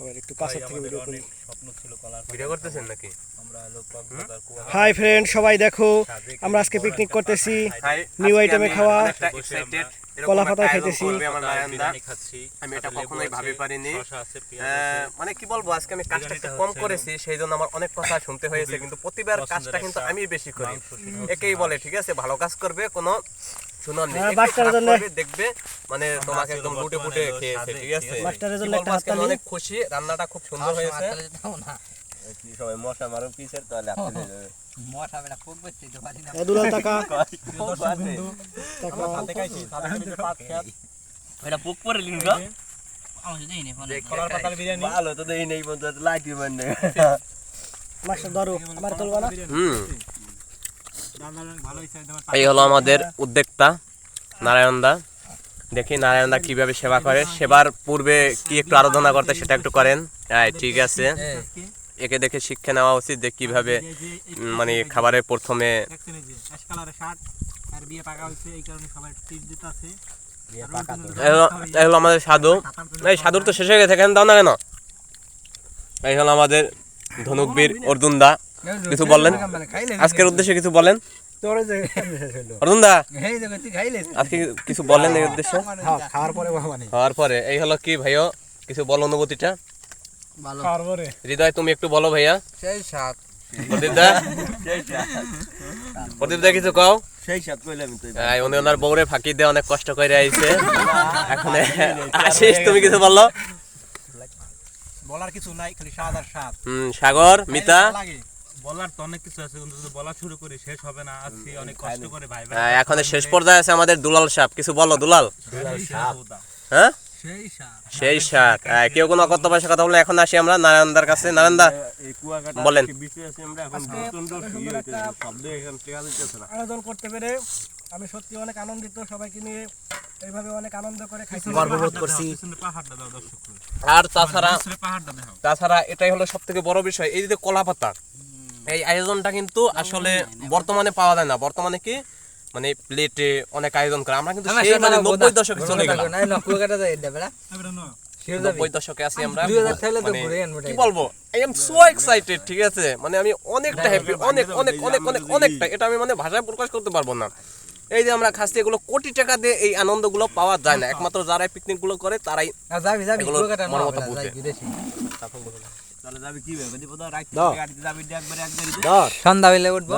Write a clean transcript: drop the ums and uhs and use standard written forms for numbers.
সবাই একটু কাছের থেকে ভিডিও করি। স্বপ্ন ছিল কলার ভিডিও করতেছেন নাকি? আমরা লোক কক্সবাজার কুয়া হাই ফ্রেন্ড, সবাই দেখো আমরা আজকে পিকনিক করতেছি। নিউ আইটেমে খাওয়া কলা পাতা খাইতেছি। আমি এটা কখনোই ভাবি পারিনি, মানে কি বলবো, আজকে আমি কাজটা একটু কম করেছি, সেই জন্য আমার অনেক কথা শুনতে হয়েছে, কিন্তু প্রতিবার কাজটা কিন্তু আমি বেশি করি। একেই বলে ঠিক আছে, ভালো কাজ করবে কোনো শুনুন দেখবে, মানে তোমাকে একদম লুটে পুটে খেয়েছে, ঠিক আছে। অনেক খুশি, রান্নাটা খুব সুন্দর হয়েছে। সবাই মশা মারো পিছের তাহলে আপনি মশা বেলা কোক বেচতে তো পারি না। দুলাল টাকা টাকা হাতে খাইছি, সাথে কিন্তু পাত খেত এটা পোক পরে লিঙ্গা আমি দেই নি ফোনে কলার পাতার বিরিয়ানি ভালো তো দেই নেই বন্ধু, লাইটি মানে মাস্টার ধরো আমার তুলবা না। ভালো হইছে। এই হলো আমাদের উদ্যোক্তা নারায়ণদা। দেখি নারায়ণদা কিভাবে সেবা করে, সেবার পূর্বে কি একটু আরাধনা করতে সেটা একটু করেন। হ্যাঁ ঠিক আছে, একে দেখে শিক্ষা নেওয়া উচিত যে কিভাবে মানে খাবারের প্রথমে এই হলো আমাদের সাধু। এই সাধুর তো শেষ হয়ে গেছে, কেন দাও না কেন? এই হলো আমাদের ধনুকবীর অর্জুন দা, কিছু বললেন আজকের উদ্দেশ্যে, কিছু বলেন অর্জুন দা, আজকে কিছু বলেন এই উদ্দেশ্যে। খাওয়ার পরে এই হলো কি ভাইয়া, কিছু বলো অনুভূতিটা। হৃদয় তুমি একটু বলো ভাইয়া। সেই সাত প্রদীপ দা কিছু কও। সেই সাত কইলাম তো, উনি ওনার বউরে ফাঁকি দিয়ে অনেক কষ্ট করে আইছে। এখন আশিস তুমি কিছু বলো। বলার কিছু নাই, খালি স্বাদ আর স্বাদ। সাগর, মিতা বলার তো অনেক কিছু আছে, কিন্তু যদি বলা শুরু করি শেষ হবে না। আজকে অনেক কষ্ট করে ভাই এখন শেষ পর্যায়ে আছে আমাদের দুলাল সাহেব, কিছু বলো দুলাল। হ্যাঁ সেই সাত, কেউ কোনো অকথ্য ভাষায় কথা বলে। এখন আসি আমরা নারায়ণদার কাছে। নারায়ণদা বলেন। আয়োজন করতে পেরে আমি সত্যি অনেক আনন্দিত, সবাইকে নিয়ে এইভাবে অনেক আনন্দ করে খাইছি, গর্ববোধ করছি। আর তাছাড়া এটাই হলো সব থেকে বড় বিষয়, এই যে কলা পাতা, এই আয়োজনটা কিন্তু আসলে বর্তমানে পাওয়া যায় না। বর্তমানে কি মানে প্লেটে অনেক আয়োজন করে, আমরা কিন্তু সেই মানে 90 দশকে চলে গেলাম। 90 দশকে আছি আমরা। কি বলবো, আই এম সো এক্সাইটেড, ঠিক আছে। মানে আমি অনেকটা হ্যাপি, অনেক অনেক অনেক অনেক অনেকটা, এটা আমি মানে ভাষায় প্রকাশ করতে পারবো না। এই যে আমরা খাচ্ছি, এগুলো কোটি টাকা দিয়ে এই আনন্দগুলো পাওয়া যায় না। একমাত্র যারা পিকনিক গুলো করে তারাই মর্মটা বুঝে। সন্ধ্যা বেলা উঠবো।